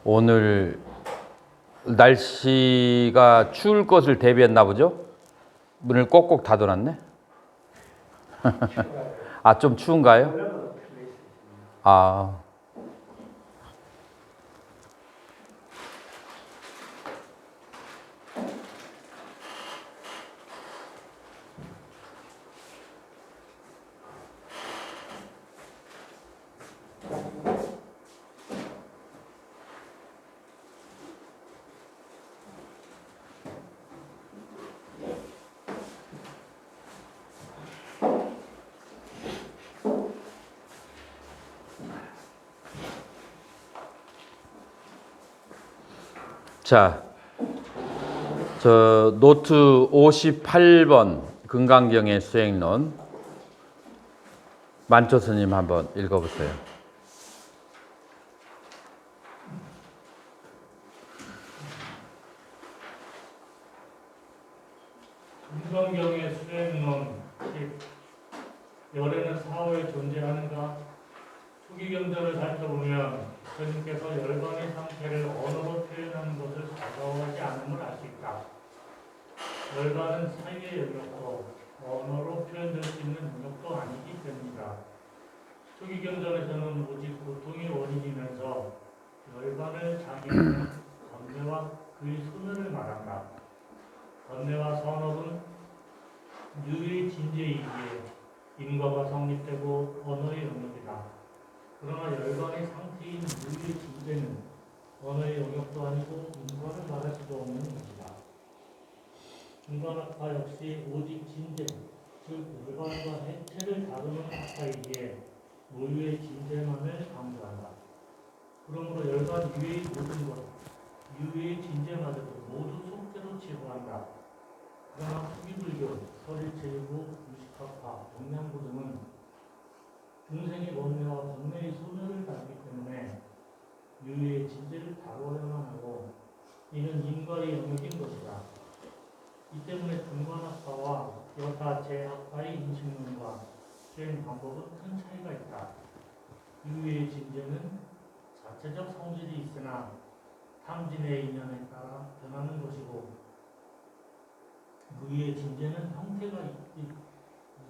오늘 날씨가 추울 것을 대비했나 보죠? 문을 꼭꼭 닫아놨네. 아, 좀 추운가요? 아. 자, 저 노트 58번 금강경의 수행론 만초 스님 한번 읽어보세요. 금강경의 수행론 10. 열에는 사후에 존재하는가? 초기경전을 살펴보면 스님께서 열반의 상태를 언어로 표현하는 것을 가까워하지 않음을 알 수 있다. 열반은 사유의 영역도 언어로 표현될 수 있는 영역도 아니기 때문이다. 초기경전에서는 오직 고통이 원인이면서 열반을 자기는 번뇌와 그의 소멸을 말한다. 번뇌와 선업은 유의 진재이기에 인과가 성립되고 언어의 영역이다. 그러나 열반의 상태인 유의 진재는 언어의 영역도 아니고 인과를 말할 수도 없는 것이다. 인과학파 역시 오직 진재, 즉 열반과 해체를 다루는 학파이기에 무유의 진재만을 강조한다. 그러므로 열반 이외의 모든 것, 유의 진재마저도 모두 속죄로 치부한다. 그러나 후기불교, 설일체일부, 유식학파, 영양부 등은 중생의 번뇌와 번뇌의 소멸을 다루기 때문에 유의 진재를 다루어야만 하고 이는 인과의 영역인 것이다. 이 때문에 중관학파와 여타 제학파의 인식론과 수행 방법은 큰 차이가 있다. 유의 진재는 자체적 성질이 있으나 탐진의 인연에 따라 변하는 것이고 무의 진재는 형태가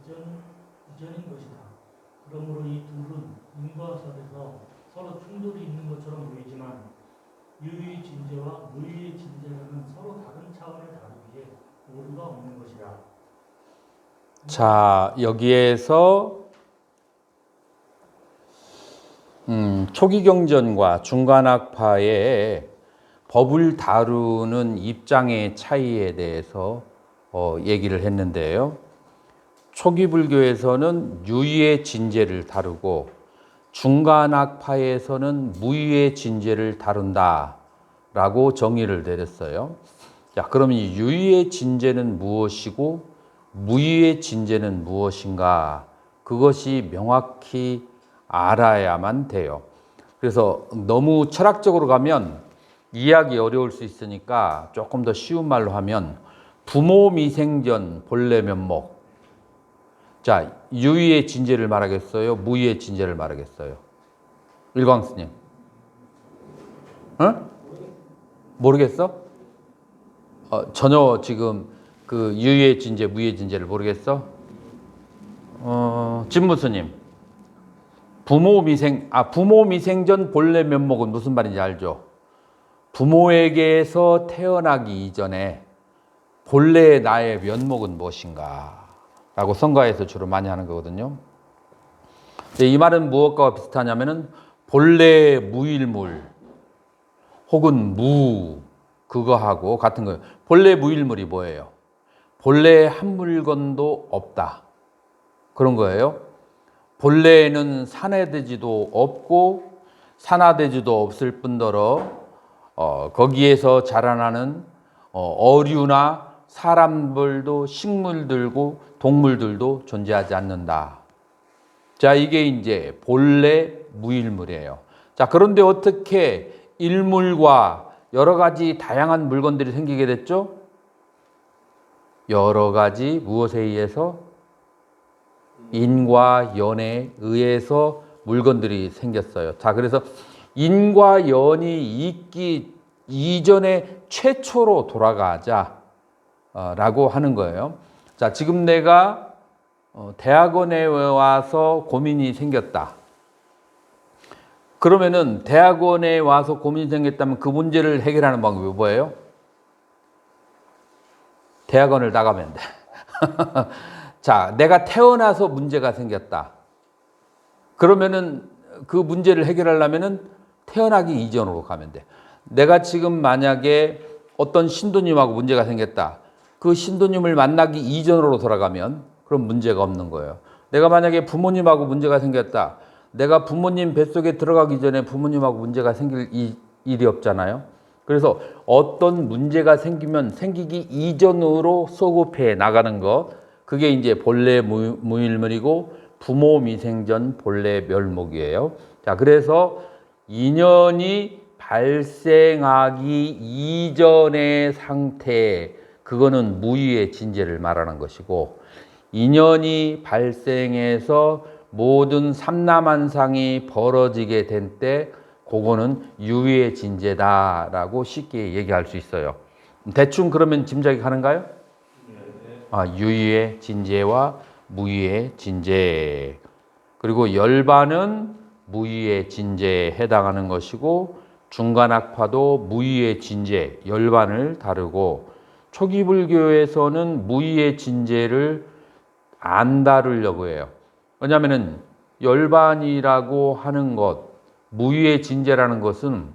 이전인 것이다. 그러므로 이 둘은 인과설에서 서로 충돌이 있는 것처럼 보이지만 유의 진재와 무의 진재는 서로 다른 차원을 다루기에 오류가 없는 것이다. 자, 여기에서 초기경전과 중간학파의 법을 다루는 입장의 차이에 대해서 얘기를 했는데요. 초기 불교에서는 유의 진재를 다루고 중간학파에서는 무유의 진재를 다룬다라고 정의를 내렸어요. 자, 그러면 이 유의 진재는 무엇이고 무유의 진재는 무엇인가? 그것이 명확히 알아야만 돼요. 그래서 너무 철학적으로 가면 이해하기 어려울 수 있으니까 조금 더 쉬운 말로 하면 부모 미생전 본래 면목. 자, 유의 진재를 말하겠어요? 무유의 진재를 말하겠어요? 일광스님. 응? 모르겠어? 전혀 지금 그 유의 진재, 무유의 진재를 모르겠어? 진무스님. 부모 미생전 본래 면목은 무슨 말인지 알죠? 부모에게서 태어나기 이전에 본래의 나의 면목은 무엇인가? 라고 성가에서 주로 많이 하는 거거든요. 이 말은 무엇과 비슷하냐면은 본래 무일물 혹은 무 그거하고 같은 거예요. 본래 무일물이 뭐예요? 본래 한 물건도 없다. 그런 거예요. 본래에는 산화대지도 없고 산화대지도 없을 뿐더러 거기에서 자라나는 어류나 사람들도 식물들고 동물들도 존재하지 않는다. 자, 이게 이제 본래 무일물이에요. 자, 그런데 어떻게 일물과 여러 가지 다양한 물건들이 생기게 됐죠? 여러 가지 무엇에 의해서? 인과 연에 의해서 물건들이 생겼어요. 자, 그래서 인과 연이 있기 이전에 최초로 돌아가자 라고 하는 거예요. 자, 지금 내가 대학원에 와서 고민이 생겼다. 그러면은 대학원에 와서 고민이 생겼다면 그 문제를 해결하는 방법이 뭐예요? 대학원을 나가면 돼. 자, 내가 태어나서 문제가 생겼다. 그러면은 그 문제를 해결하려면은 태어나기 이전으로 가면 돼. 내가 지금 만약에 어떤 신도님하고 문제가 생겼다. 그 신도님을 만나기 이전으로 돌아가면 그럼 문제가 없는 거예요. 내가 만약에 부모님하고 문제가 생겼다. 내가 부모님 뱃속에 들어가기 전에 부모님하고 문제가 생길 일이 없잖아요. 그래서 어떤 문제가 생기면 생기기 이전으로 소급해 나가는 것, 그게 이제 본래 무일물이고 부모 미생전 본래 멸목이에요. 자, 그래서 인연이 발생하기 이전의 상태, 그거는 무의의 진재를 말하는 것이고, 인연이 발생해서 모든 삼라만상이 벌어지게 된 때, 그거는 유의의 진재다라고 쉽게 얘기할 수 있어요. 대충 그러면 짐작이 가는가요? 유의의 진재와 무의의 진재. 그리고 열반은 무의의 진재에 해당하는 것이고, 중간학파도 무의의 진재, 열반을 다루고, 초기 불교에서는 무의의 진재를 안 다루려고 해요. 왜냐하면 열반이라고 하는 것, 무의의 진재라는 것은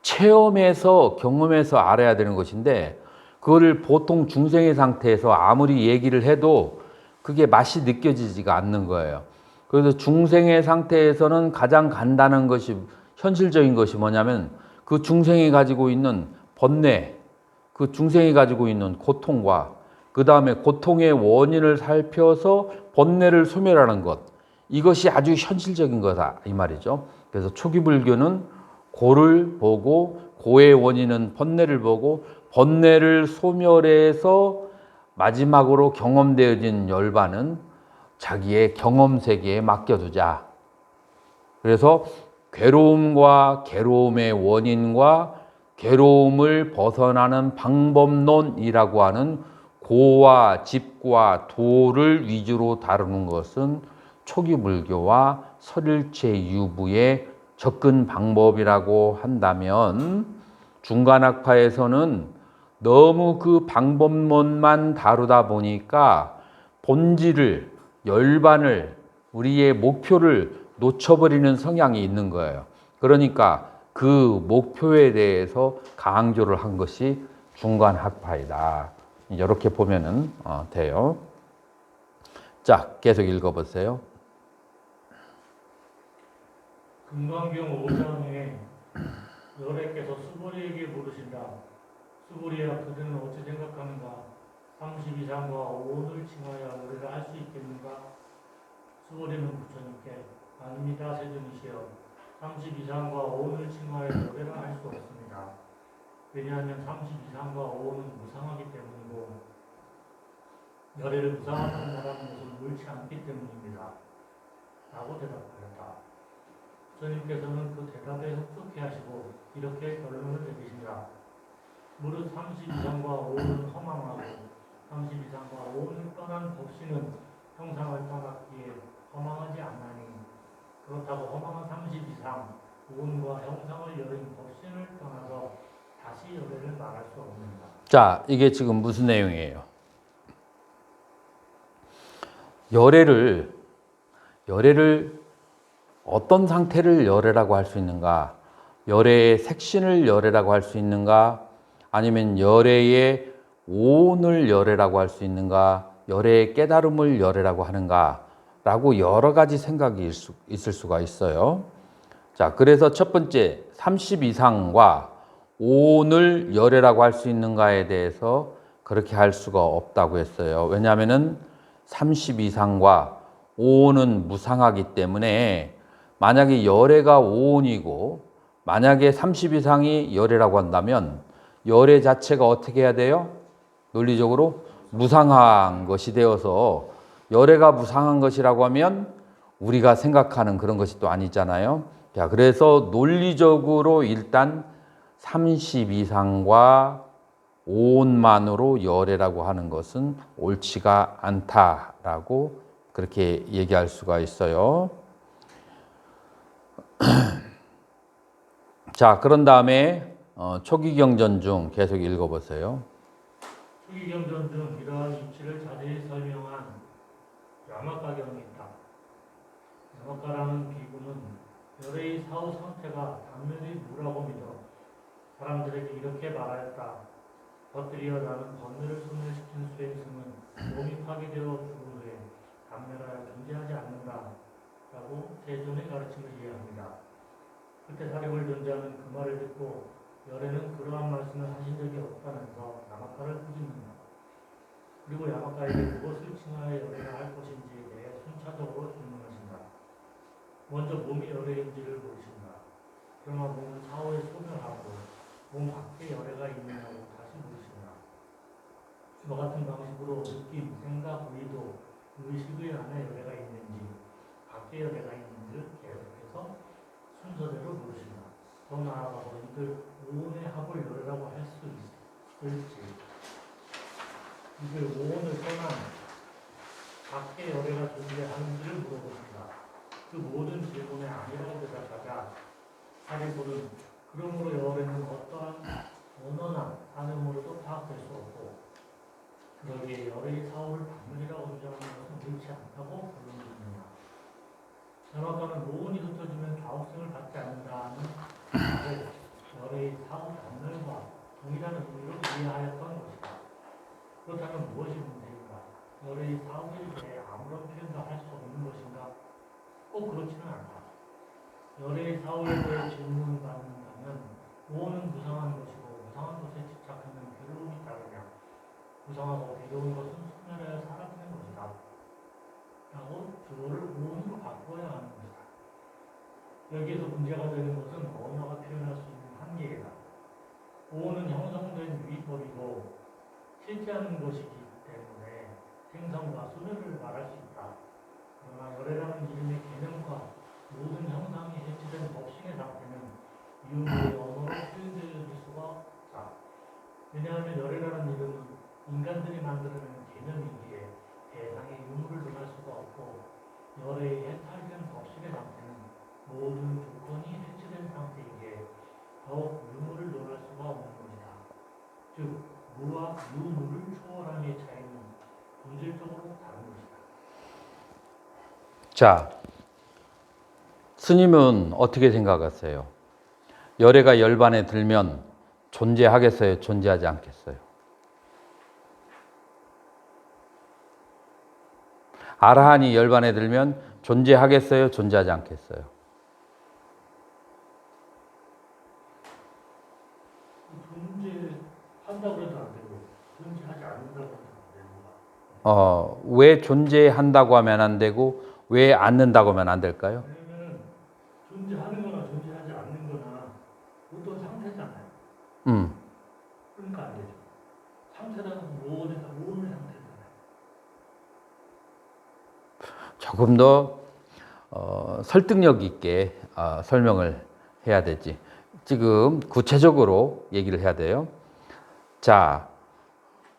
체험해서 경험해서 알아야 되는 것인데, 그거를 보통 중생의 상태에서 아무리 얘기를 해도 그게 맛이 느껴지지가 않는 거예요. 그래서 중생의 상태에서는 가장 간단한 것이, 현실적인 것이 뭐냐면 그 중생이 가지고 있는 번뇌, 그 중생이 가지고 있는 고통과 그 다음에 고통의 원인을 살펴서 번뇌를 소멸하는 것, 이것이 아주 현실적인 거다 이 말이죠. 그래서 초기 불교는 고를 보고, 고의 원인은 번뇌를 보고, 번뇌를 소멸해서 마지막으로 경험되어진 열반은 자기의 경험 세계에 맡겨두자. 그래서 괴로움과 괴로움의 원인과 괴로움을 벗어나는 방법론이라고 하는 고와 집과 도를 위주로 다루는 것은 초기 불교와 설일체 유부의 접근 방법이라고 한다면, 중간학파에서는 너무 그 방법론만 다루다 보니까 본질을, 열반을, 우리의 목표를 놓쳐버리는 성향이 있는 거예요. 그러니까 그 목표에 대해서 강조를 한 것이 중간학파이다. 이렇게 보면은 돼요. 자, 계속 읽어보세요. 금강경 5장에 여래께서 수보리에게 물으신다. 수보리야, 그대는 어찌 생각하는가? 32상과 오온을 칭하여 노래를 할 수 있겠는가? 수보리는 부처님께 아닙니다, 세존이시여. 32상과 오온을 칭하여 노래를 할 수 없습니다. 왜냐하면 32상과 오온은 무상하기 때문이고, 열애를 무상하다고 말하는 것은 옳지 않기 때문입니다. 라고 대답하였다. 부처님께서는 그 대답에 흡족해 하시고 이렇게 결론을 내리신다. 무릇 32상과 오온은 허망하고 32상과 오온을 떠난 법신은 형상을 떠났기에 허망하지 않나니, 그렇다고 허망한 32상, 오온과 형상을 여린 법신을 떠나서 다시 열애를 말할 수 없는다. 자, 이게 지금 무슨 내용이에요? 열애를 어떤 상태를 열애라고 할 수 있는가? 열애의 색신을 열애라고 할 수 있는가? 아니면 열애의 오온을 열애라고 할 수 있는가? 열애의 깨달음을 열애라고 하는가? 라고 여러 가지 생각이 있을 수가 있어요. 자, 그래서 첫 번째 32상과 오온을 열애라고 할 수 있는가에 대해서 그렇게 할 수가 없다고 했어요. 왜냐하면은 32상과 오온은 무상하기 때문에, 만약에 열애가 오온이고 만약에 32상이 열애라고 한다면 열애 자체가 어떻게 해야 돼요? 논리적으로 무상한 것이 되어서, 열애가 무상한 것이라고 하면 우리가 생각하는 그런 것이 또 아니잖아요. 자, 그래서 논리적으로 일단 30 이상과 오온만으로 열애라고 하는 것은 옳지가 않다라고 그렇게 얘기할 수가 있어요. 자, 그런 다음에 초기 경전 중 계속 읽어보세요. 초기 경전 중 이러한 이치를 자세히 설명한 야마가경이 있다. 야마가라는 비구는 열애의 사후 상태가 단면의 무라고 믿어 사람들에게 이렇게 말하였다. 겉들이여 나는 번뇌를 소멸시킨 수행승은 몸이 파괴되어 죽은 후에 단면하여 존재하지 않는다. 라고 세존의 가르침을 이해합니다. 그때 사립을 존재하는 그 말을 듣고 열애는 그러한 말씀을 하신 적이 없다면서 야마가를 꾸짖는다. 그리고 야마가에게 무엇을 칭하여 열애가 할 것인지에 대해 순차적으로 질문하신다. 먼저 몸이 열애인지를 물으신다. 그러나 몸을 사후에 소멸하고 몸 밖에 열애가 있느냐고 다시 물으신다. 이와 같은 방식으로 느낌, 생각, 의도, 의식의 안에 열애가 있는지 밖에 열애가 있는지를 계속해서 순서대로 물으신다. 더 나아가서 이들 오온의 합을 열애라고 할 수 있을지, 이들 오온을 떠난 밖에 열애가 존재하는지를 물어보신다. 그 모든 질문에 아니라고 대답하자 사리불은 그러므로 열애는 어떠한 언어나 단음으로도 파악될 수 없고 그러기에 열애의 사후를 단문이라고 주장하는 것은 옳지 않다고 결론짓는다. 야마가는 오온이 흩어지면 좌우성을 받지 않는다는 말을 열애의 사후 단면과 동일한 의미로 이해하였던 것이다. 그렇다면 무엇이 문제인가? 열애의 사후에 대해 아무런 표현도 할 수 없는 것인가? 꼭 그렇지는 않다. 열애의 사후에 대해 질문받는다면 오온은 무상한 것이고 무상한 것에 집착하는 괴로움이 따르냐? 무상하고 괴로운 것은 소멸하여 사라지는 것이다. 라고 주어를 오온으로 바꿔야 하는 것이다. 여기에서 문제가 되는 것은 언어가 표현할 수 있는 한계이다. 오온은 형성된 유의법이고 실제하는 것이기 때문에 생성과 소멸을 말할 수 있다. 그러나 열애라는 이름의 개념과 모든 형상이 해체된 법식의 상태는 유무의 언어로 표현될 수가 없다. 왜냐하면 열애라는 이름은 인간들이 만들어내는 개념이기에 대상의 유무를 논할 수가 없고 열애의 해탈된 법식의 상태는 모든 조건이 해체된 상태이기에 더욱 유무를 논할 수가 없는 것이다. 즉, 무와 유무를 초월함의 차이는 본질적으로 다른 것이다. 자, 스님은 어떻게 생각하세요? 열애가 열반에 들면 존재하겠어요? 존재하지 않겠어요? 아라한이 열반에 들면 존재하겠어요? 존재하지 않겠어요? 존재한다고 해도 안 되고 존재하지 않는다고 해도 안 되는 거야. 왜 존재한다고 하면 안 되고 왜 않는다고 하면 안 될까요? 왜냐면 존재하는 거나 존재하지 않는 거나 어떤 상태잖아요. 그러니까 안 되죠. 상태라는 오온의 상태잖아요. 조금 더 설득력 있게 설명을 해야 되지. 지금 구체적으로 얘기를 해야 돼요. 자,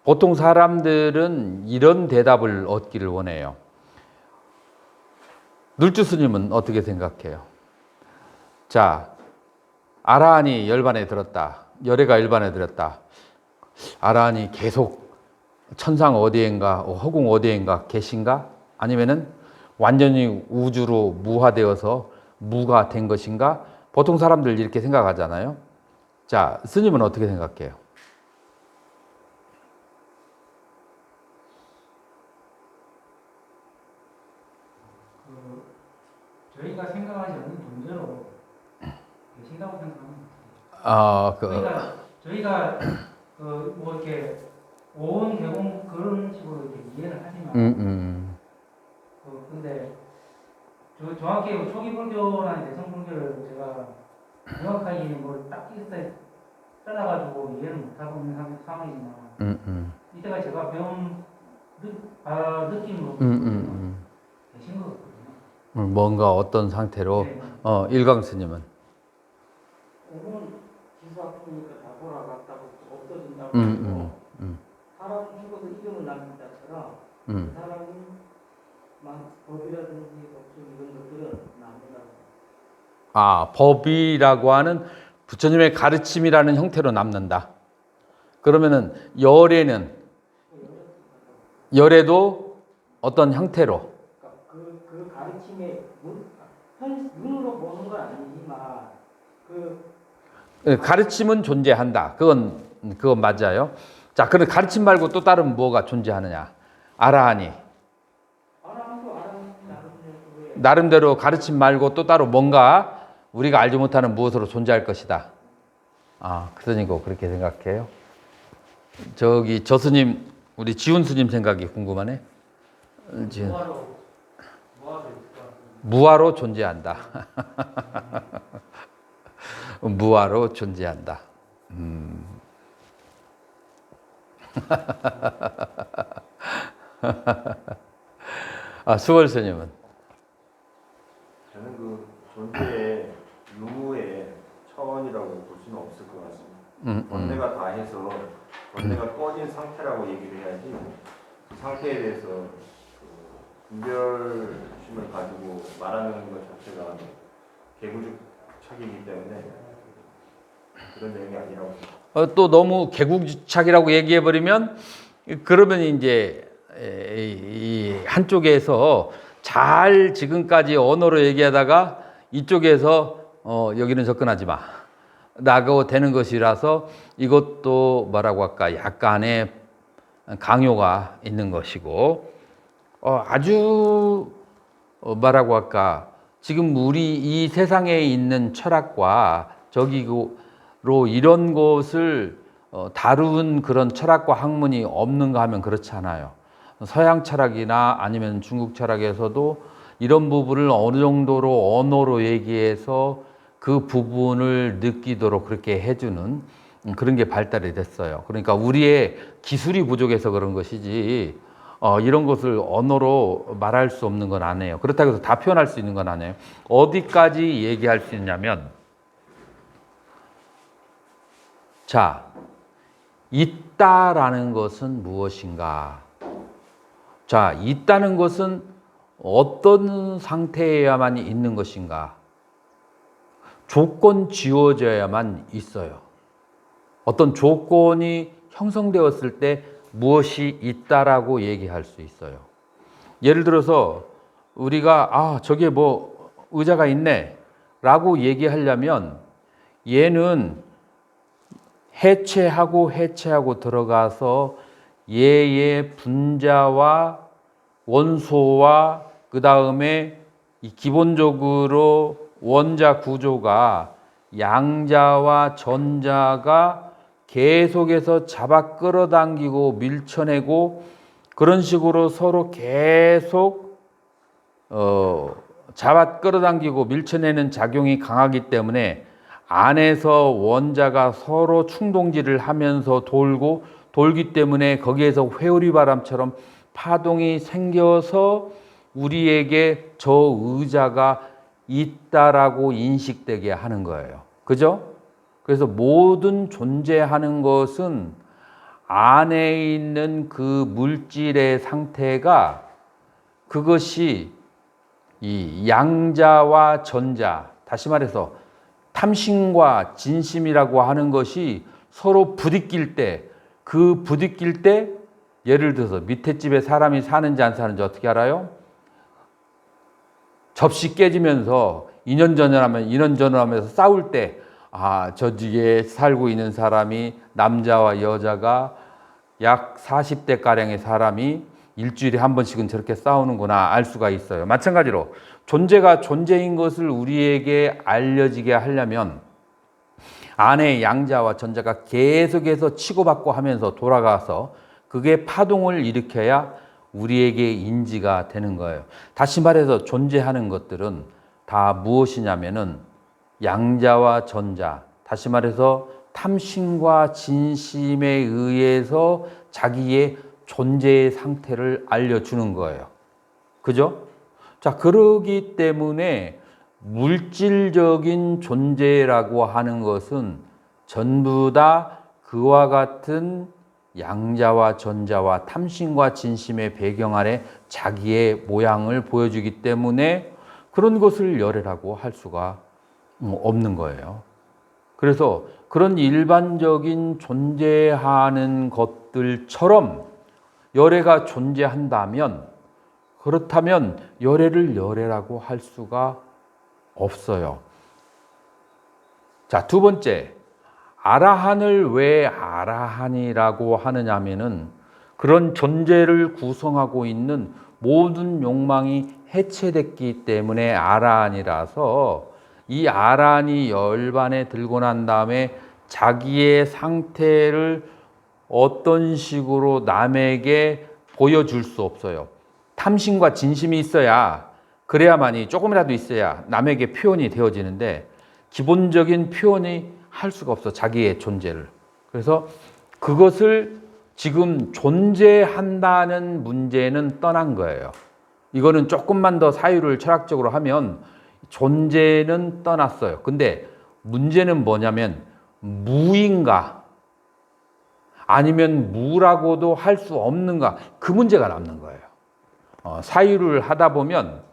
보통 사람들은 이런 대답을 얻기를 원해요. 눌주 스님은 어떻게 생각해요? 자, 아라한이 열반에 들었다. 열애가 열반에 들었다. 아라한이 계속 천상 어디엔가, 허공 어디엔가 계신가? 아니면은 완전히 우주로 무화되어서 무가 된 것인가? 보통 사람들 이렇게 생각하잖아요. 자, 스님은 어떻게 생각해요? 저희가 생각하지 않는 존재로 계신다고 생각합니다. 그러니까 저희가 뭐 이렇게 오온 개공 그런 식으로 이렇게 이해를 하지만, 근데 정확히 초기 불교나 대성 불교를 제가 정확하게 뭘 딱히 따라가지고 이해를 못하고 있는 상황이지만, 이때가 제가 배운 느낌으로 계신 것 같거든요. 뭔가 어떤 상태로 네. 일광 스님은 공은 기수 아프니까 다 돌아갔다고 없어진다고 음, 하고 음. 사람 죽어도 이름을 남긴다처럼 그 사람이 막 법이라든지 법칙 이런 것들은 남는다고. 아, 법이라고 하는 부처님의 가르침이라는 형태로 남는다. 그러면은 열애도 어떤 형태로 그러니까 그 가르침의 눈으로 보는 건 아니지만 가르침은 존재한다. 그건 맞아요. 자, 그럼 가르침 말고 또 다른 뭐가 존재하느냐? 아라하니 알아도 나름대로 가르침 말고 또 따로 뭔가 우리가 알지 못하는 무엇으로 존재할 것이다. 아, 그 스님도 그렇게 생각해요. 저기 저 스님, 우리 지훈 스님 생각이 궁금하네. 무아로 존재한다. 무아로 존재한다. 아, 수월 스님은 저는 그 존재의 유무의 차원이라고 볼 수는 없을 것 같습니다. 번뇌가 다 해서 번뇌가 꺼진 상태라고 얘기를 해야지 그 상태에 대해서 그 분별심을 가지고 말하는 것 자체가 개구죽착이기 때문에 그런 내용이 아니라고 생각합니다. 또 너무 개국주착이라고 얘기해버리면 그러면 이제 이 한쪽에서 잘 지금까지 언어로 얘기하다가 이쪽에서 여기는 접근하지 마 라고 되는 것이라서 이것도 뭐라고 할까 약간의 강요가 있는 것이고 아주 뭐라고 할까 지금 우리 이 세상에 있는 철학과 저기로 이런 것을 다룬 그런 철학과 학문이 없는가 하면 그렇지 않아요. 서양 철학이나 아니면 중국 철학에서도 이런 부분을 어느 정도로 언어로 얘기해서 그 부분을 느끼도록 그렇게 해주는 그런 게 발달이 됐어요. 그러니까 우리의 기술이 부족해서 그런 것이지 이런 것을 언어로 말할 수 없는 건 아니에요. 그렇다고 해서 다 표현할 수 있는 건 아니에요. 어디까지 얘기할 수 있냐면 자, 있다라는 것은 무엇인가? 자, 있다는 것은 어떤 상태에야만 있는 것인가? 조건 지워져야만 있어요. 어떤 조건이 형성되었을 때 무엇이 있다라고 얘기할 수 있어요. 예를 들어서 우리가 저게 뭐 의자가 있네 라고 얘기하려면 얘는 해체하고 들어가서 얘의 분자와 원소와 그 다음에 기본적으로 원자 구조가 양자와 전자가 계속해서 잡아 끌어당기고 밀쳐내고 그런 식으로 서로 계속 잡아 끌어당기고 밀쳐내는 작용이 강하기 때문에 안에서 원자가 서로 충동질을 하면서 돌기 때문에 거기에서 회오리 바람처럼 파동이 생겨서 우리에게 저 의자가 있다라고 인식되게 하는 거예요. 그죠? 그래서 모든 존재하는 것은 안에 있는 그 물질의 상태가 그것이 이 양자와 전자, 다시 말해서 탐심과 진심이라고 하는 것이 서로 부딪힐 때, 예를 들어서 밑에 집에 사람이 사는지 안 사는지 어떻게 알아요? 접시 깨지면서 인연전연하면서 싸울 때, 저 집에 살고 있는 사람이 남자와 여자가 약 40대 가량의 사람이 일주일에 한 번씩은 저렇게 싸우는구나 알 수가 있어요. 마찬가지로 존재가 존재인 것을 우리에게 알려지게 하려면 안에 양자와 전자가 계속해서 치고받고 하면서 돌아가서 그게 파동을 일으켜야 우리에게 인지가 되는 거예요. 다시 말해서 존재하는 것들은 다 무엇이냐면은 양자와 전자, 다시 말해서 탐심과 진심에 의해서 자기의 존재의 상태를 알려주는 거예요. 그죠? 자, 그러기 때문에 물질적인 존재라고 하는 것은 전부 다 그와 같은 양자와 전자와 탐심과 진심의 배경 아래 자기의 모양을 보여주기 때문에 그런 것을 열애라고 할 수가 없는 거예요. 그래서 그런 일반적인 존재하는 것들처럼 열애가 존재한다면, 그렇다면 열애를 열애라고 할 수가 없어요. 자, 두 번째, 아라한을 왜 아라한이라고 하느냐면은 그런 존재를 구성하고 있는 모든 욕망이 해체됐기 때문에 아라한이라서, 이 아라한이 열반에 들고 난 다음에 자기의 상태를 어떤 식으로 남에게 보여줄 수 없어요. 탐심과 진심이 있어야, 그래야만이, 조금이라도 있어야 남에게 표현이 되어지는데 기본적인 표현이 할 수가 없어, 자기의 존재를. 그래서 그것을 지금 존재한다는 문제는 떠난 거예요. 이거는 조금만 더 사유를 철학적으로 하면 존재는 떠났어요. 근데 문제는 뭐냐면 무인가 아니면 무라고도 할 수 없는가, 그 문제가 남는 거예요. 사유를 하다 보면,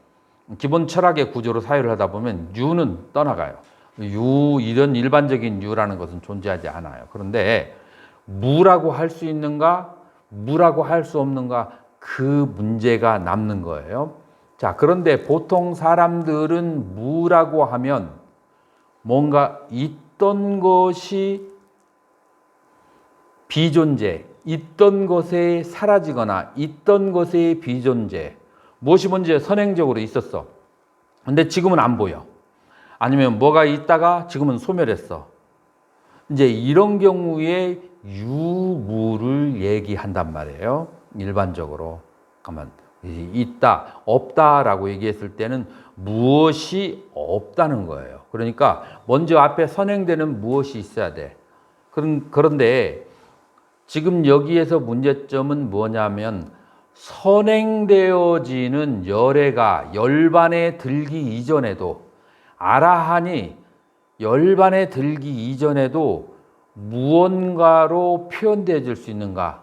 기본 철학의 구조로 사유를 하다 보면 유는 떠나가요. 이런 일반적인 유라는 것은 존재하지 않아요. 그런데 무라고 할 수 있는가, 무라고 할 수 없는가, 그 문제가 남는 거예요. 자, 그런데 보통 사람들은 무라고 하면 뭔가 있던 것이 비존재, 있던 것에 사라지거나 있던 것의 비존재, 무엇이 먼저 선행적으로 있었어. 근데 지금은 안 보여. 아니면 뭐가 있다가 지금은 소멸했어. 이제 이런 경우에 유무를 얘기한단 말이에요. 일반적으로. 가만, 있다, 없다라고 얘기했을 때는 무엇이 없다는 거예요. 그러니까 먼저 앞에 선행되는 무엇이 있어야 돼. 그런데 지금 여기에서 문제점은 뭐냐면 선행되어지는 열애가 열반에 들기 이전에도, 아라한이 열반에 들기 이전에도 무언가로 표현되어질 수 있는가,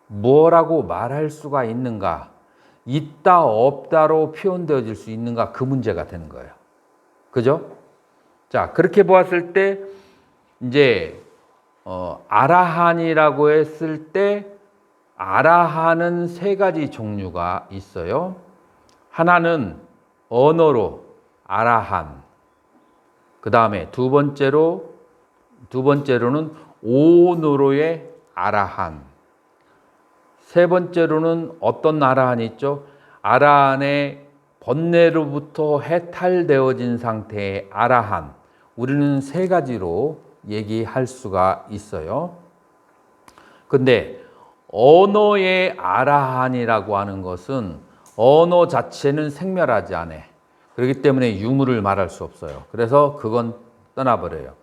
뭐라고 말할 수가 있는가, 있다 없다로 표현되어질 수 있는가, 그 문제가 되는 거예요. 그죠? 자, 그렇게 보았을 때 이제 아라한이라고 했을 때 아라한은 세 가지 종류가 있어요. 하나는 언어로 아라한, 그 다음에 두 번째로는 오온으로의 아라한, 세 번째로는 어떤 아라한이 있죠? 아라한의 번뇌로부터 해탈되어진 상태의 아라한. 우리는 세 가지로 얘기할 수가 있어요. 근데 언어의 아라한이라고 하는 것은 언어 자체는 생멸하지 않아. 그렇기 때문에 유무를 말할 수 없어요. 그래서 그건 떠나버려요.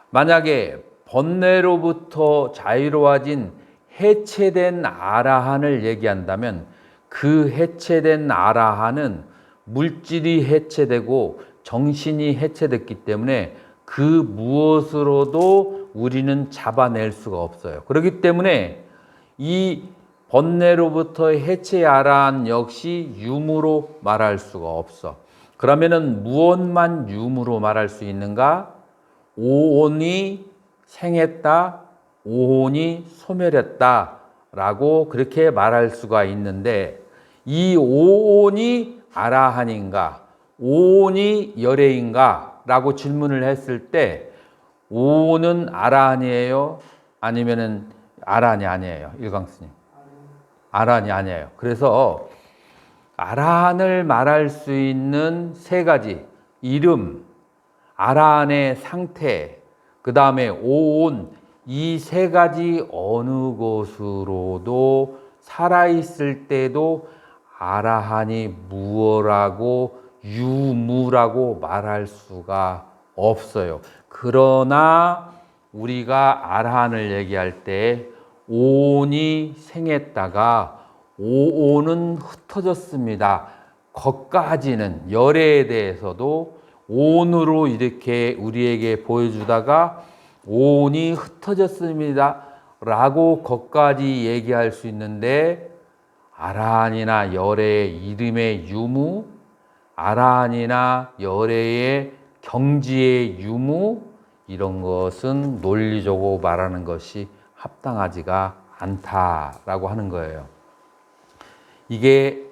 만약에 번뇌로부터 자유로워진 해체된 아라한을 얘기한다면 그 해체된 아라한은 물질이 해체되고 정신이 해체됐기 때문에 그 무엇으로도 우리는 잡아낼 수가 없어요. 그렇기 때문에 이 번뇌로부터의 해체 아라한 역시 유무로 말할 수가 없어. 그러면은 무엇만 유무로 말할 수 있는가? 오온이 생했다, 오온이 소멸했다 라고 그렇게 말할 수가 있는데, 이 오온이 아라한인가, 오온이 열애인가 라고 질문을 했을 때 오온은 아라한이에요? 아니면은 아라한이 아니에요? 일광스님. 아라한이 아니에요. 그래서 아라한을 말할 수 있는 세 가지, 이름, 아라한의 상태, 그 다음에 오온, 이 세 가지 어느 것으로도 살아있을 때도 아라한이 무엇라고 유무라고 말할 수가 없어요. 그러나 우리가 아라한을 얘기할 때 오온이 생했다가 오온은 흩어졌습니다. 거까지는 열애에 대해서도 온으로 이렇게 우리에게 보여주다가 온이 흩어졌습니다 라고 거까지 얘기할 수 있는데, 아라한이나 열애의 이름의 유무, 아라한이나 열애의 경지의 유무, 이런 것은 논리적으로 말하는 것이 합당하지가 않다라고 하는 거예요. 이게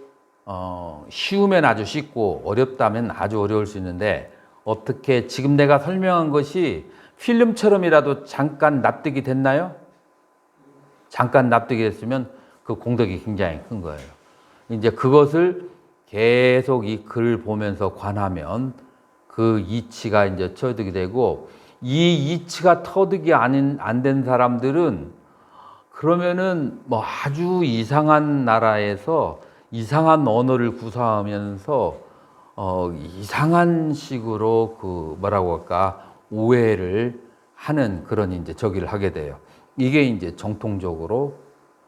쉬우면 아주 쉽고 어렵다면 아주 어려울 수 있는데, 어떻게 지금 내가 설명한 것이 필름처럼이라도 잠깐 납득이 됐나요? 잠깐 납득이 됐으면 그 공덕이 굉장히 큰 거예요. 이제 그것을 계속 이 글을 보면서 관하면 그 이치가 이제 터득이 되고, 이 이치가 터득이 안 된 사람들은 그러면은 뭐 아주 이상한 나라에서 이상한 언어를 구사하면서 이상한 식으로 그 뭐라고 할까, 오해를 하는 그런 이제 저기를 하게 돼요. 이게 이제 정통적으로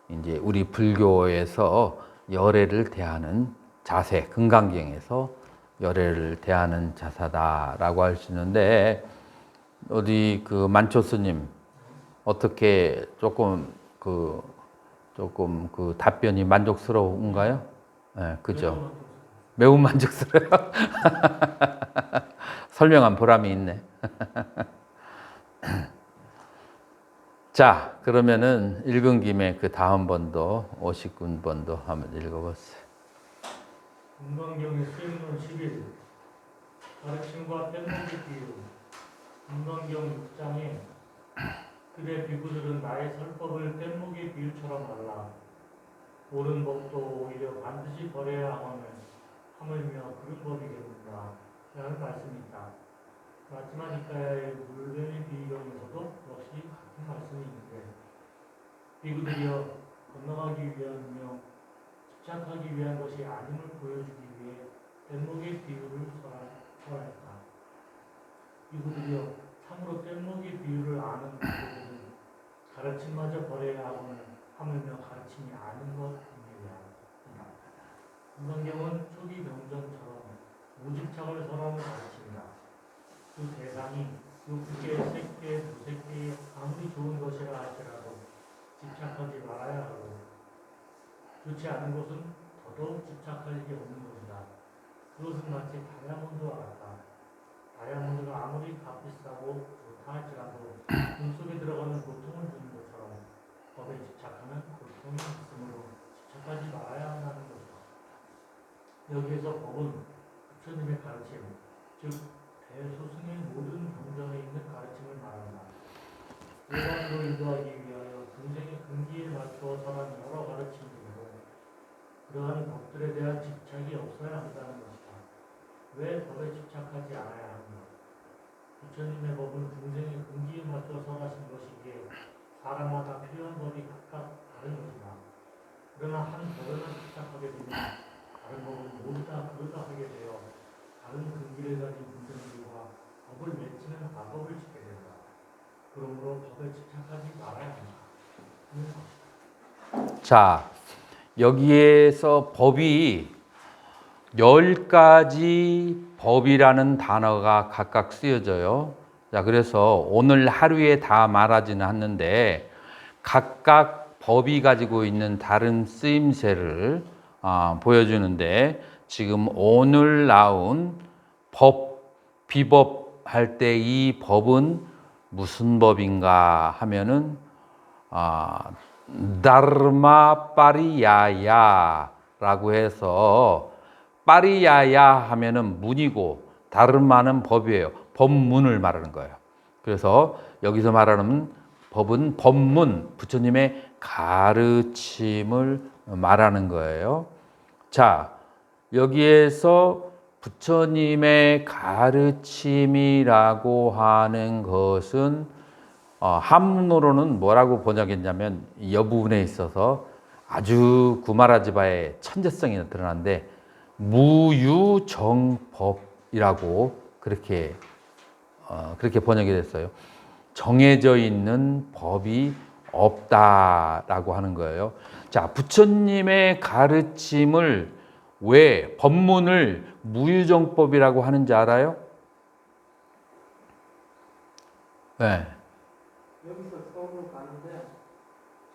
이제 우리 불교에서 열애를 대하는 자세, 금강경에서 열애를 대하는 자세다라고 할 수 있는데, 어디 그 만초 스님 어떻게 조금 그 답변이 만족스러운가요? 네, 그죠? 매우 만족스러워요. 설명한 보람이 있네. 자, 그러면은 읽은 김에 그 다음 번도 59번도 한번 읽어보세요. 금강경의 수행론 11 가르침과 뗏목의 비유. 금강경 6장에 그대 비구들은 나의 설법을 뗏목의 비유처럼 알라. 옳은 법도 오히려 반드시 버려야 하물며 그런 법이겠는가 라는 말씀이 있다. 마지막이가의 물뱀의 비유경에서도 역시 같은 말씀이 있는데, 비구들이여 건너가기 위하며 집착하기 위한 것이 아님을 보여주기 위해 뗏목의 비유를 설하였다. 비구들이여 참으로 뗏목의 비유를 아는 비구들은 가르침마저 버려야 하물며 가르침이 아닌 것입니다. 금강경은 초기 명전처럼 무집착을 설하는 가르침이다. 그 대상이 6개, 3개, 2개 아무리 좋은 것이라 할지라도 집착하지 말아야 하고, 좋지 않은 것은 더더욱 집착할 일이 없는 것이다. 그것은 마치 다이아몬드와 같다. 다이아몬드가 아무리 값비싸고 좋다 할지라도 돈 속에 들어가는 고통을 주는 것처럼 법에 집착하는 고통이 있으므로 집착하지 말아야 한다는 것이다. 여기에서 법은 부처님의 가르침, 즉 대소승의 모든 경전에 있는 가르침을 말한다. 일반으로 인도하기 위하여 중생의 근기에 맞추어 설한 여러 가르침이고, 그러한 법들에 대한 집착이 없어야 한다는 것이다. 왜 법에 집착하지 않아야 하는가? 부처님의 법은 중생의 근기에 맞춰 설하신 것이기에 사람마다 필요한 법이 각각 다른 것이다. 그러나 한 법에만 집착하게 되면 다른 법은 모두 다 그러다 하게 되어 다른 근기를 가진 분들과 법을 맺히는 마법을 짓게 된다. 그러므로 법에 집착하지 말아야 한다. 자, 여기에서 법이 10가지 법이라는 단어가 각각 쓰여져요. 자, 그래서 오늘 하루에 다 말하지는 않는데 각각 법이 가지고 있는 다른 쓰임새를 보여주는데, 지금 오늘 나온 법, 비법 할 때 이 법은 무슨 법인가 하면은 다르마 파리야야라고 해서, 파리야야 하면은 문이고 다르마는 법이에요. 법문을 말하는 거예요. 그래서 여기서 말하는 법은 법문, 부처님의 가르침을 말하는 거예요. 자, 여기에서 부처님의 가르침이라고 하는 것은 한문으로는 뭐라고 번역했냐면, 이 부분에 있어서 아주 구마라지바의 천재성이 드러나는데 무유정법이라고 그렇게 번역이 됐어요. 정해져 있는 법이 없다라고 하는 거예요. 자, 부처님의 가르침을 왜 법문을 무유정법이라고 하는지 알아요? 네. 여기서 서울로 가는데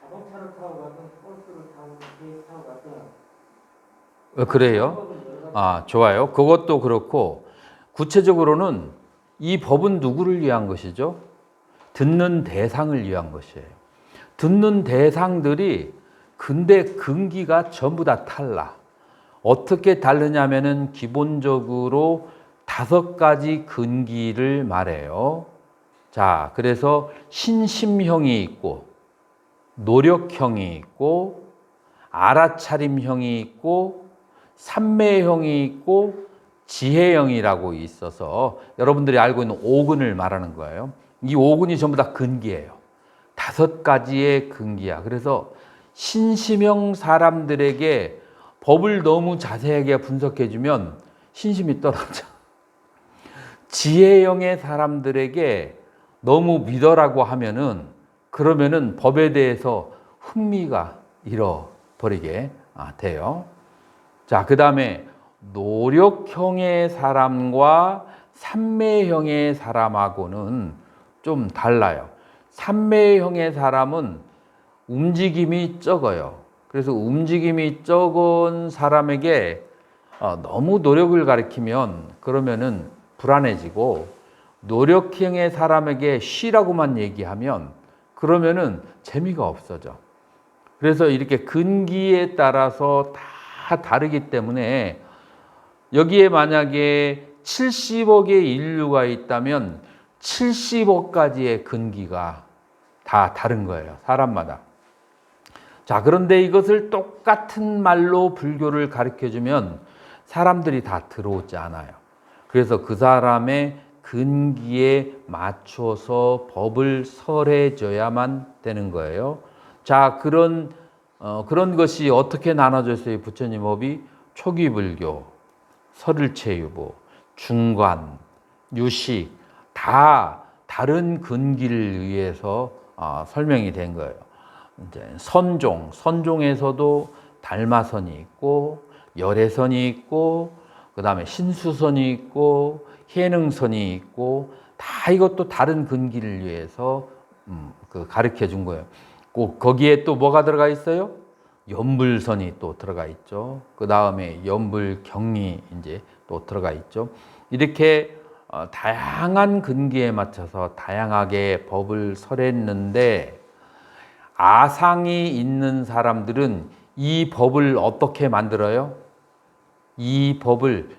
자동차를 타고 가든 버스를 타고 비행기 타고 가든 그래요? 방법은 여러 가지. 아, 좋아요. 그것도 그렇고 구체적으로는 이 법은 누구를 위한 것이죠? 듣는 대상을 위한 것이에요. 듣는 대상들이 근데 근기가 전부 다 달라. 어떻게 다르냐면은 기본적으로 5가지 근기를 말해요. 자, 그래서 신심형이 있고 노력형이 있고 알아차림형이 있고 삼매형이 있고 지혜형이라고 있어서 여러분들이 알고 있는 5근을 말하는 거예요. 이 5근이 전부 다 근기예요. 5가지의 근기야. 그래서 신심형 사람들에게 법을 너무 자세하게 분석해주면 신심이 떨어져. 지혜형의 사람들에게 너무 믿어라고 하면은 그러면은 법에 대해서 흥미가 잃어버리게 돼요. 자, 그 다음에 노력형의 사람과 삼매형의 사람하고는 좀 달라요. 삼매형의 사람은 움직임이 적어요. 그래서 움직임이 적은 사람에게 너무 노력을 가리키면 그러면은 불안해지고, 노력형의 사람에게 쉬라고만 얘기하면 그러면은 재미가 없어져. 그래서 이렇게 근기에 따라서 다 다르기 때문에 여기에 만약에 70억의 인류가 있다면 70억 가지의 근기가 다 다른 거예요. 사람마다. 자, 그런데 이것을 똑같은 말로 불교를 가르쳐주면 사람들이 다 들어오지 않아요. 그래서 그 사람의 근기에 맞춰서 법을 설해줘야만 되는 거예요. 자, 그런 것이 어떻게 나눠졌어요? 부처님 법이 초기 불교, 설을체유보, 중관, 유식 다 다른 근기를 의해서 설명이 된 거예요. 이제 선종에서도 달마선이 있고 열애선이 있고 그 다음에 신수선이 있고 해능선이 있고 다 이것도 다른 근기를 위해서 가르쳐 준 거예요. 꼭 거기에 또 뭐가 들어가 있어요? 연불선이 또 들어가 있죠. 그 다음에 연불경이 이제 또 들어가 있죠. 이렇게 다양한 근기에 맞춰서 다양하게 법을 설했는데 아상이 있는 사람들은 이 법을 어떻게 만들어요? 이 법을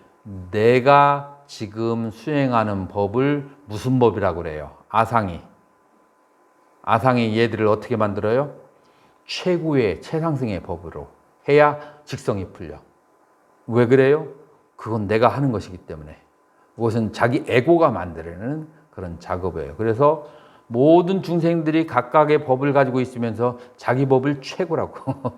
내가 지금 수행하는 법을 무슨 법이라고 그래요? 아상이 얘들을 어떻게 만들어요? 최고의 최상승의 법으로 해야 직성이 풀려. 왜 그래요? 그건 내가 하는 것이기 때문에. 그것은 자기 에고가 만들어내는 그런 작업이에요. 그래서 모든 중생들이 각각의 법을 가지고 있으면서 자기 법을 최고라고.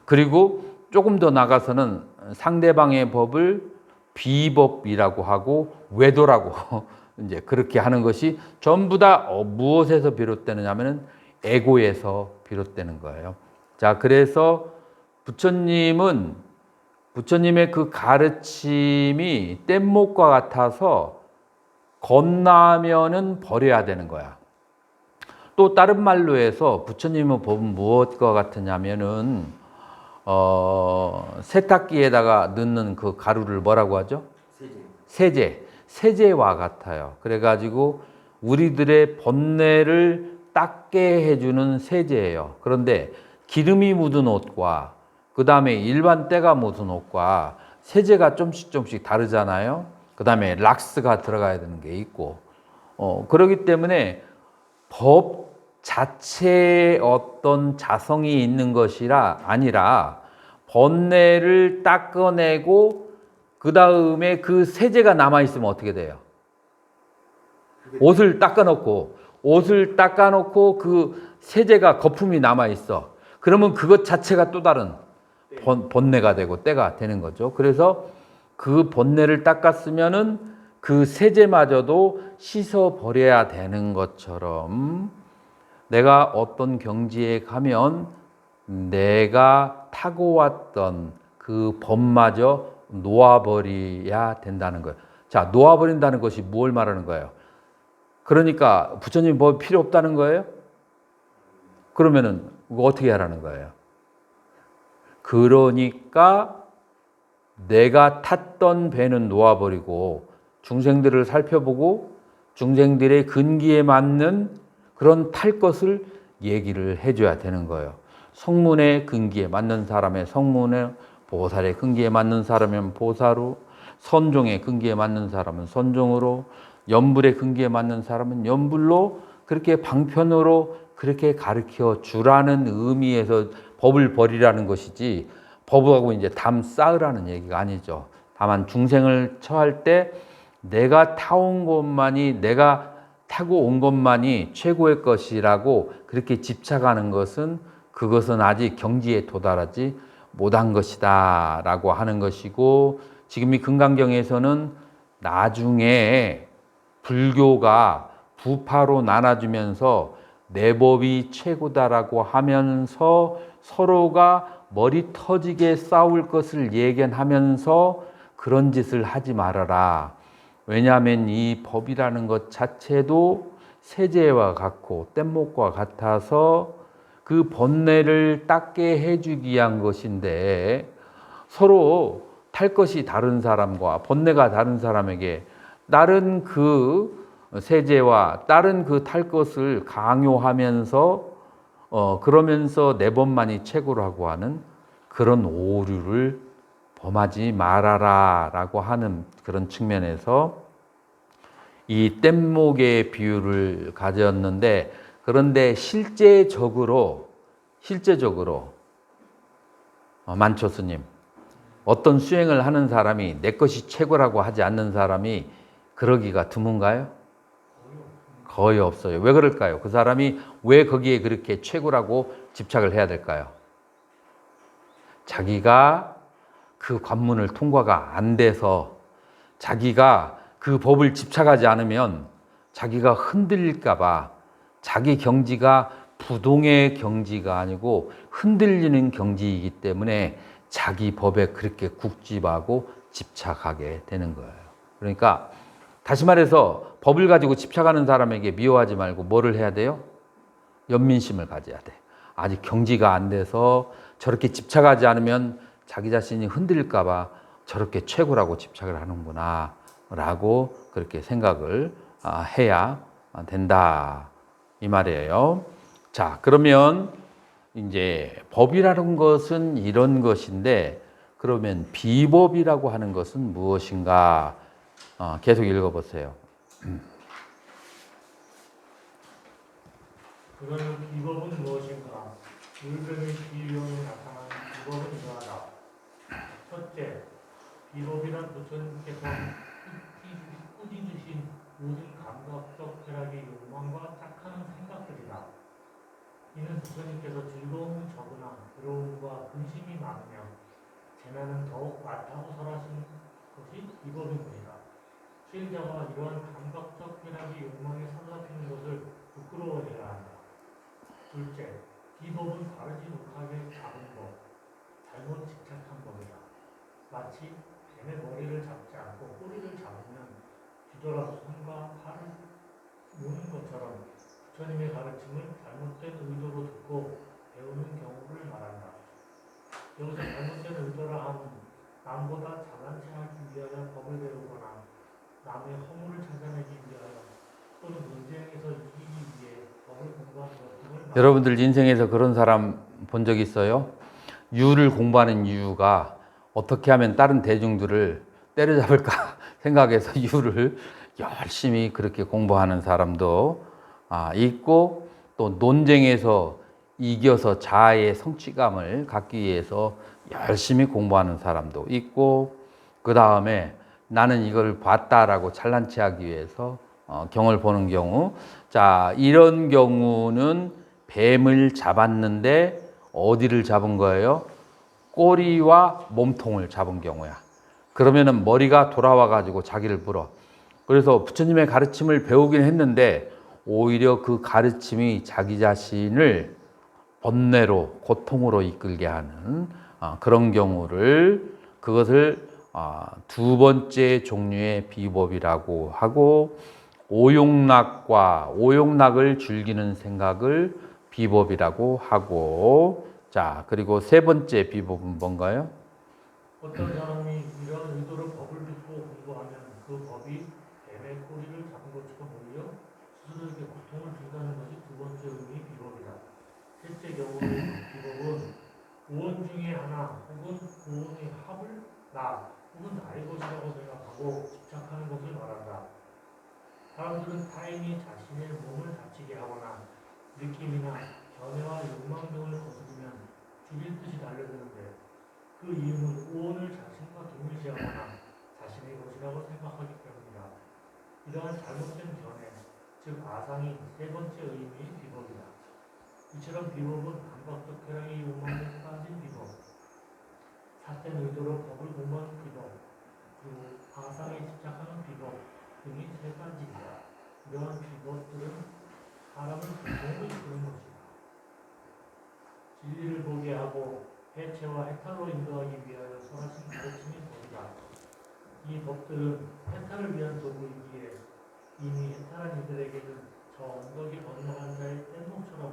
그리고 조금 더 나가서는 상대방의 법을 비법이라고 하고 외도라고 이제 그렇게 하는 것이 전부 다 무엇에서 비롯되느냐면은 에고에서 비롯되는 거예요. 자, 그래서 부처님의 그 가르침이 뗏목과 같아서 건나면은 버려야 되는 거야. 또 다른 말로 해서 부처님의 법은 무엇과 같으냐면은 세탁기에다가 넣는 그 가루를 뭐라고 하죠? 세제와 같아요. 그래가지고 우리들의 번뇌를 닦게 해주는 세제예요. 그런데 기름이 묻은 옷과 그 다음에 일반 때가 묻은 옷과 세제가 조금씩 다르잖아요. 그 다음에 락스가 들어가야 되는 게 있고 그렇기 때문에 법 자체에 어떤 자성이 있는 것이라 아니라 번뇌를 닦아내고 그 다음에 그 세제가 남아있으면 어떻게 돼요? 옷을 닦아놓고 그 세제가 거품이 남아있어. 그러면 그것 자체가 또 다른 번뇌가 되고 때가 되는 거죠. 그래서 그 번뇌를 닦았으면은 그 세제마저도 씻어버려야 되는 것처럼 내가 어떤 경지에 가면 내가 타고 왔던 그 법마저 놓아버려야 된다는 거예요. 자, 놓아버린다는 것이 뭘 말하는 거예요? 그러니까 부처님 법이 필요 없다는 거예요? 그러면은 이거 어떻게 하라는 거예요? 그러니까 내가 탔던 배는 놓아버리고 중생들을 살펴보고 중생들의 근기에 맞는 그런 탈 것을 얘기를 해줘야 되는 거예요. 성문의 근기에 맞는 사람의 성문에, 보살의 근기에 맞는 사람은 보살로, 선종의 근기에 맞는 사람은 선종으로, 연불의 근기에 맞는 사람은 연불로, 그렇게 방편으로 그렇게 가르쳐 주라는 의미에서 법을 버리라는 것이지, 법하고 이제 담 쌓으라는 얘기가 아니죠. 다만 중생을 처할 때 내가 타온 것만이, 내가 타고 온 것만이 최고의 것이라고 그렇게 집착하는 것은, 그것은 아직 경지에 도달하지 못한 것이다 라고 하는 것이고, 지금 이 금강경에서는 나중에 불교가 부파로 나눠지면서 내 법이 최고다라고 하면서 서로가 머리 터지게 싸울 것을 예견하면서 그런 짓을 하지 말아라. 왜냐하면 이 법이라는 것 자체도 세제와 같고 뗏목과 같아서 그 번뇌를 닦게 해주기 위한 것인데, 서로 탈 것이 다른 사람과 번뇌가 다른 사람에게 다른 그 세제와 다른 그 탈 것을 강요하면서 그러면서 내 법만이 최고라고 하는 그런 오류를 범하지 말아라 라고 하는 그런 측면에서 이 뗏목의 비유를 가졌는데, 그런데 실제적으로 만초스님, 어떤 수행을 하는 사람이 내 것이 최고라고 하지 않는 사람이 그러기가 드문가요? 거의 없어요. 왜 그럴까요? 그 사람이 왜 거기에 그렇게 최고라고 집착을 해야 될까요? 자기가 그 관문을 통과가 안 돼서, 자기가 그 법을 집착하지 않으면 자기가 흔들릴까 봐, 자기 경지가 부동의 경지가 아니고 흔들리는 경지이기 때문에 자기 법에 그렇게 국집하고 집착하게 되는 거예요. 그러니까 다시 말해서 법을 가지고 집착하는 사람에게 미워하지 말고 뭐를 해야 돼요? 연민심을 가져야 돼. 아직 경지가 안 돼서 저렇게 집착하지 않으면 자기 자신이 흔들릴까 봐 저렇게 최고라고 집착을 하는구나 라고 그렇게 생각을 해야 된다 이 말이에요. 자, 그러면 이제 법이라는 것은 이런 것인데, 그러면 비법이라고 하는 것은 무엇인가? 계속 읽어보세요. 그러면 비법은 무엇인가? 물병의 비유형에 나타난 비법은 이러하다. 첫째, 비법이란 부처님께서 꾸짖으신 모든 감각적 쾌락의 욕망과 착한 생각들이다. 이는 부처님께서 즐거움을 적으나 괴로움과 근심이 많으며 재난은 더욱 많다고 설하신 것이 비법입니다. 수행자가 이러한 감각적 쾌락의 욕망에 사로잡히는 것을 부끄러워해야 한다. 둘째, 비법은 바르지 못하게 잡은 법, 잘못 집착한 법이다. 마치 뱀의 머리를 잡지 않고 꼬리를 잡으면 뒤돌아서 손과 팔을 모는 것처럼 부처님의 가르침을 잘못된 의도로 듣고 배우는 경우를 말한다. 여기서 잘못된 의도라 함은 남보다 잘난 체 하기 위하여 법을 배우거나 남의 허물을 찾아내기 위하여 또는 논쟁에서 이기기 위해 법을 공부하는 것 등을 여러분들 인생에서 그런 사람 본 적 있어요? 유를 공부하는 이유가 어떻게 하면 다른 대중들을 때려잡을까 생각해서 유를 열심히 그렇게 공부하는 사람도 있고, 또 논쟁에서 이겨서 자아의 성취감을 갖기 위해서 열심히 공부하는 사람도 있고, 그 다음에 나는 이걸 봤다라고 잘난 체 하기 위해서 경을 보는 경우. 자, 이런 경우는 뱀을 잡았는데 어디를 잡은 거예요? 꼬리와 몸통을 잡은 경우야. 그러면은 머리가 돌아와 가지고 자기를 물어. 그래서 부처님의 가르침을 배우긴 했는데 오히려 그 가르침이 자기 자신을 번뇌로, 고통으로 이끌게 하는 그런 경우를 그것을 두 번째 종류의 비법이라고 하고 오용락을 즐기는 생각을 비법이라고 하고 자 그리고 세 번째 비법은 뭔가요? 어떤 사람이 이러한 의도로 법을 듣고 공부하면 그 법이 뱀의 꼬리를 잡은 것처럼 보여 스스로에게 고통을 준다는 것이 두 번째 의미의 비법이다. 셋째 경우의 비법은 구원 중에 하나 혹은 구원의 합을 나 혹은 나의 것이라고 생각하고 집착하는 것을 말한다. 사람들은 타인이 자신의 몸을 다치게 하거나 느낌이나 견해와 욕망 등을 거스르면 죽일 듯이 달려드는데 그 이유는 구원을 자신과 동일시하거나 자신의 것이라고 생각하기 때문이다. 이러한 잘못된 견해, 즉 아상이 세 번째 의미의 비법이다. 이처럼 비법은 감각적 쾌락의 욕망에 빠진 비법, 삿된 의도로 법을 공부하는 비법, 그리고 아상에 집착하는 비법 등이 세 가지이다. 이러한 비법들은 사람을 고통으로 이끄는 것이다. 진리를 보게 하고 해체와 해탈로 인도하기 위하여 설하신 가르침이 법이다. 이 법들은 해탈을 위한 도구이기에 이미 해탈한 이들에게는 저 언덕에 건너간 자의 뗏목처럼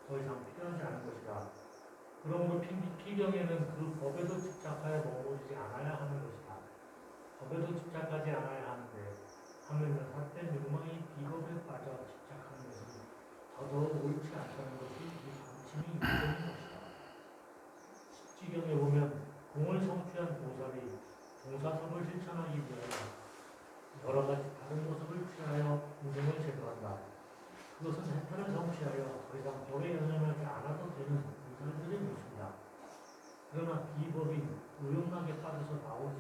더 이상 필요하지 않은 것이다. 그러므로 피경에는 그 법에도 집착하여 머무르지 않아야 하는 것이다. 법에도 집착하지 않아야 하는데 하물며 삿된 욕망이 비법에 빠져 집착하는 것은 더더욱 옳지 않다는 것이 이 가르침이 유전인 것이다. 십지경에 보면 공을 성취한 보살이 종사섭을 실천하기 위하여 여러 가지 다른 모습을 취하여 인생을 제도한다. 그것은 해탈을 성취하여 더 이상 법에 연연하지 않아도 되는 인간들의 모습이다. 그러나 비법인 우욕락에 빠져 나오지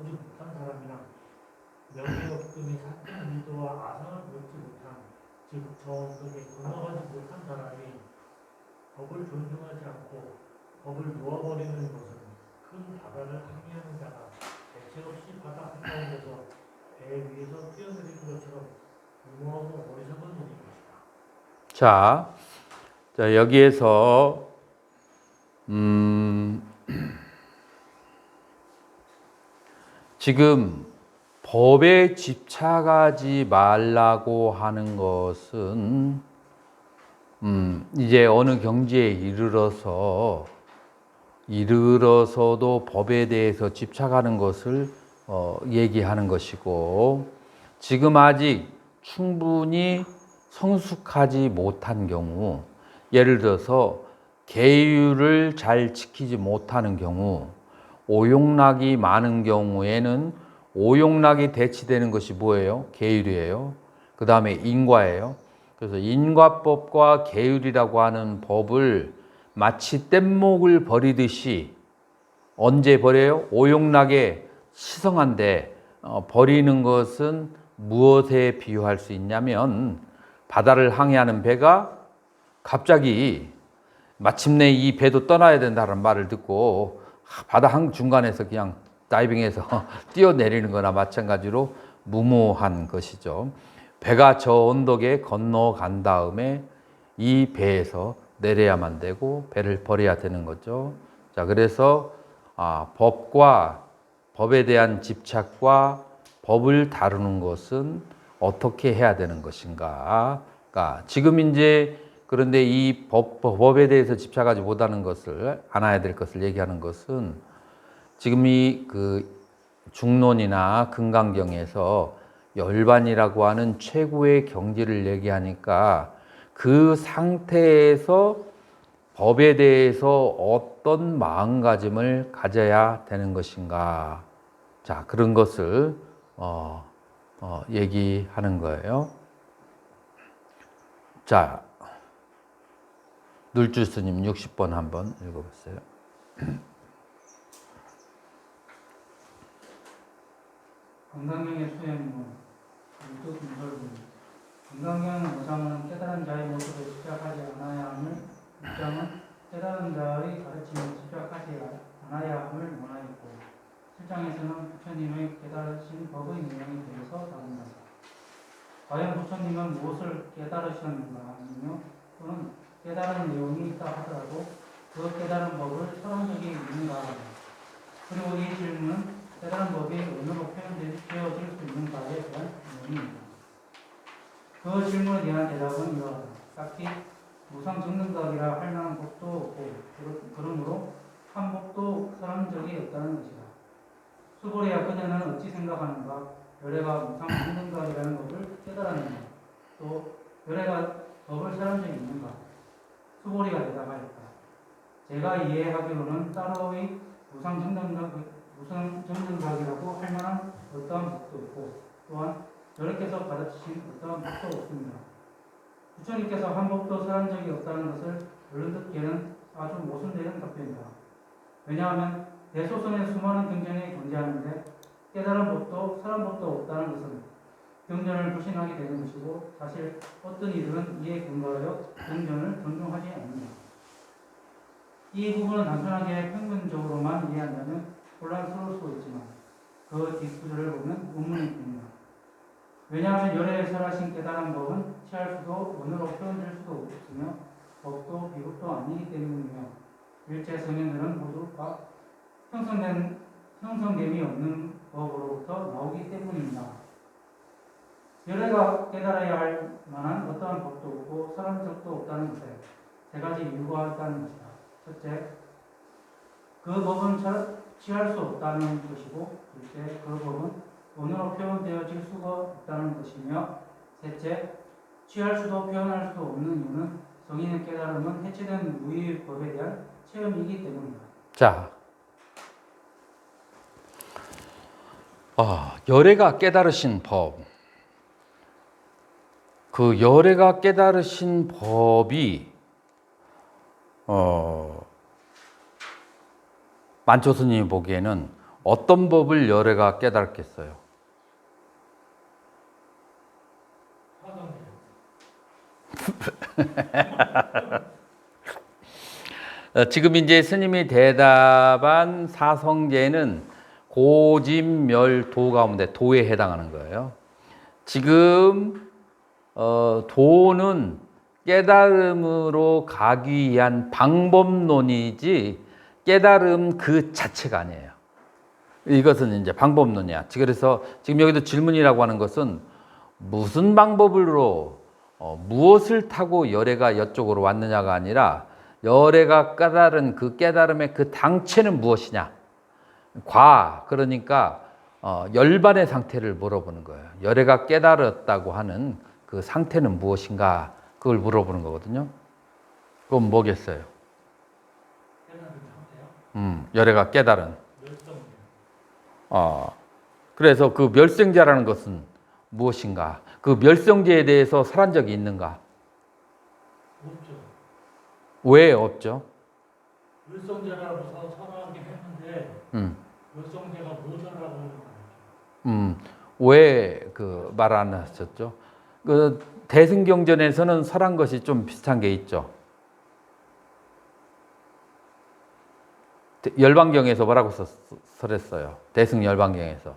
못한 사람이나 명예욕심이 삿된 의도와 아상을 걷지 못한 즉 저 언덕에 건너가지 못한 사람이 법을 존중하지 않고 법을 놓아버리는 것은 큰 바다를 항해하는 자가 대체 없이 바다 한가운데서 배 위에서 뛰어내리는 것처럼 무모하고 어리석은 일인 것이다. 자 여기에서 지금 법에 집착하지 말라고 하는 것은 이제 어느 경지에 이르러서도 법에 대해서 집착하는 것을 얘기하는 것이고 지금 아직 충분히 성숙하지 못한 경우 예를 들어서 계율을 잘 지키지 못하는 경우 오용락이 많은 경우에는 오용락이 대치되는 것이 뭐예요? 계율이에요. 그 다음에 인과예요. 그래서 인과법과 계율이라고 하는 법을 마치 뗏목을 버리듯이 언제 버려요? 오용락에 시성한데 버리는 것은 무엇에 비유할 수 있냐면 바다를 항해하는 배가 갑자기 마침내 이 배도 떠나야 된다는 말을 듣고 바다 중간에서 그냥 다이빙해서 뛰어내리는 거나 마찬가지로 무모한 것이죠. 배가 저 언덕에 건너간 다음에 이 배에서 내려야만 되고 배를 버려야 되는 거죠. 자, 그래서 법에 대한 집착과 법을 다루는 것은 어떻게 해야 되는 것인가? 그러니까 지금 이제 그런데 이 법에 대해서 집착하지 못하는 것을 안아야 될 것을 얘기하는 것은 지금 이 그 중론이나 금강경에서 열반이라고 하는 최고의 경지를 얘기하니까 그 상태에서 법에 대해서 어떤 마음가짐을 가져야 되는 것인가. 자, 그런 것을 얘기하는 거예요. 자, 눌주스님 60번 한번 읽어보세요. 건강경의 수행은 유도 분설문. 건강경 5장은 깨달은 자의 모습에 집착하지 않아야 함을, 6장은 깨달은 자의 가르침에 집착하지 않아야 함을 원하였고, 7장에서는 부처님의 깨달으신 법의 내용에 대해서 다룬다. 과연 부처님은 무엇을 깨달으셨는가 아니며 또는 깨달은 내용이 있다 하더라도 그 깨달은 법을 설한 적이 있는가? 그리고 이 질문은 깨달은 법이 언어로 표현되어질 수 있는가에 대한 질문입니다. 그 질문에 대한 대답은 이러하다. 딱히 무상정능각이라 할 만한 법도 없고 그러므로 한 법도 설한 적이 없다는 것이다. 수보리야, 그녀는 어찌 생각하는가? 열애가 무상정능각이라는 법을 깨달았는가? 또 열애가 법을 설한 적이 있는가? 수보리가 대답하였다. 제가 이해하기로는 따로의 무상정능각이라고 할 만한 어떠한 법도 없고 또한 여러께서 가르치신 어떠한 법도 없습니다. 부처님께서 한 법도 설한 적이 없다는 것을 얼른 듣기에는 아주 모순되는 답변이다. 왜냐하면 대소선에 수많은 경전이 존재하는데 깨달은 법도 설한 법도 없다는 것은 경전을 불신하게 되는 것이고 사실 어떤 이들은 이에 근거하여 경전을 존중하지 않는다. 이 부분은 단순하게 평균적으로만 이해한다면 혼란스러울 수 있지만 그 뒷구조를 보면 의문이 듭니다. 왜냐하면 열애에 설하신 깨달은 법은 취할 수도 언어로 표현될 수도 없으며 법도 비법도 아니기 때문이며 일체 성현들은 모두 형성됨이 없는 법으로부터 나오기 때문입니다. 열애가 깨달아야 할 만한 어떠한 법도 없고 설한 적도 없다는 것에 세 가지 이유가 있다는 것이다. 첫째, 그 법은 취할 수 없다는 것이고, 둘째, 그 법은 언어로 표현되어질 수가 없다는 것이며, 셋째, 취할 수도 표현할 수도 없는 이유는 성인의 깨달음은 해체된 무의 법에 대한 체험이기 때문이다. 자, 열애가 깨달으신 법. 그 열애가 깨달으신 법이 만초 스님이 보기에는 어떤 법을 열애가 깨달았겠어요? 지금 이제 스님이 대답한 사성제는 고진멸도 가운데 도에 해당하는 거예요. 지금 도는 깨달음으로 가기 위한 방법론이지 깨달음 그 자체가 아니에요. 이것은 이제 방법론이야. 그래서 지금 여기도 질문이라고 하는 것은 무슨 방법으로 무엇을 타고 열애가 이쪽으로 왔느냐가 아니라 열애가 깨달은 그 깨달음의 그 당체는 무엇이냐. 그러니까 열반의 상태를 물어보는 거예요. 열애가 깨달았다고 하는 그 상태는 무엇인가 그걸 물어보는 거거든요. 그건 뭐겠어요? 열애가 깨달은. 그래서 그 멸생자라는 것은 무엇인가? 그 멸생제에 대해서 설한 적이 있는가? 없죠. 왜 없죠? 멸성제라고 설하긴 했는데 멸성제가 뭐냐라고 왜 그 말 안 하셨죠? 그 대승경전에서는 설한 것이 좀 비슷한 게 있죠. 열반경에서 뭐라고 설했어요? 대승 열반경에서.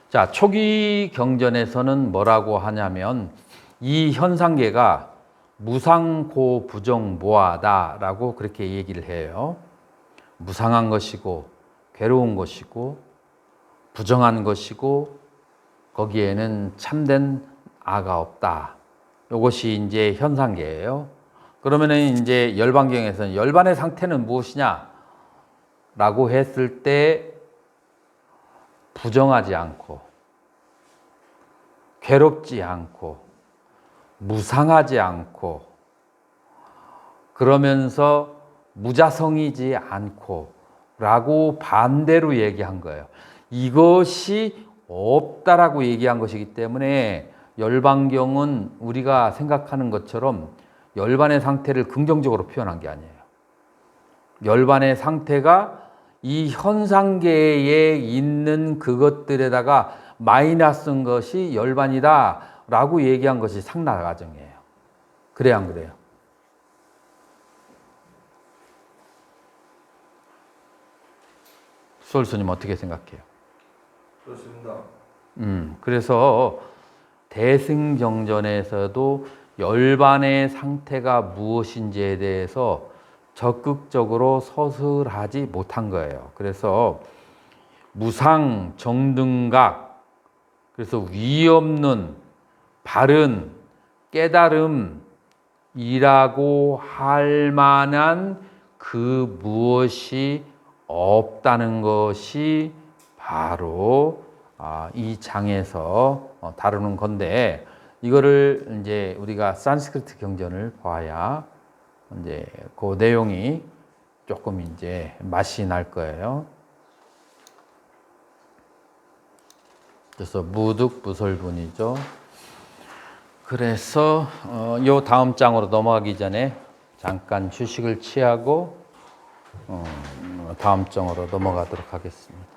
자, 초기 경전에서는 뭐라고 하냐면 이 현상계가 무상고 부정 모하다라고 그렇게 얘기를 해요. 무상한 것이고 괴로운 것이고 부정한 것이고 거기에는 참된 아가 없다. 이것이 이제 현상계예요. 그러면은 이제 열반경에서는 열반의 상태는 무엇이냐? 라고 했을 때 부정하지 않고 괴롭지 않고 무상하지 않고 그러면서 무자성이지 않고 라고 반대로 얘기한 거예요. 이것이 없다라고 얘기한 것이기 때문에 열반경은 우리가 생각하는 것처럼 열반의 상태를 긍정적으로 표현한 게 아니에요. 열반의 상태가 이 현상계에 있는 그것들에다가 마이너스인 것이 열반이다 라고 얘기한 것이 상나 과정이에요. 그래요, 안 그래요? 수월스님 어떻게 생각해요? 그렇습니다. 그래서 대승정전에서도 열반의 상태가 무엇인지에 대해서 적극적으로 서술하지 못한 거예요. 그래서 무상, 정등각, 그래서 위 없는 바른 깨달음이라고 할 만한 그 무엇이 없다는 것이 바로 이 장에서 다루는 건데, 이거를 이제 우리가 산스크리트 경전을 봐야 이제 그 내용이 조금 이제 맛이 날 거예요. 그래서 무득부설분이죠. 그래서 요 다음 장으로 넘어가기 전에 잠깐 휴식을 취하고 다음 장으로 넘어가도록 하겠습니다.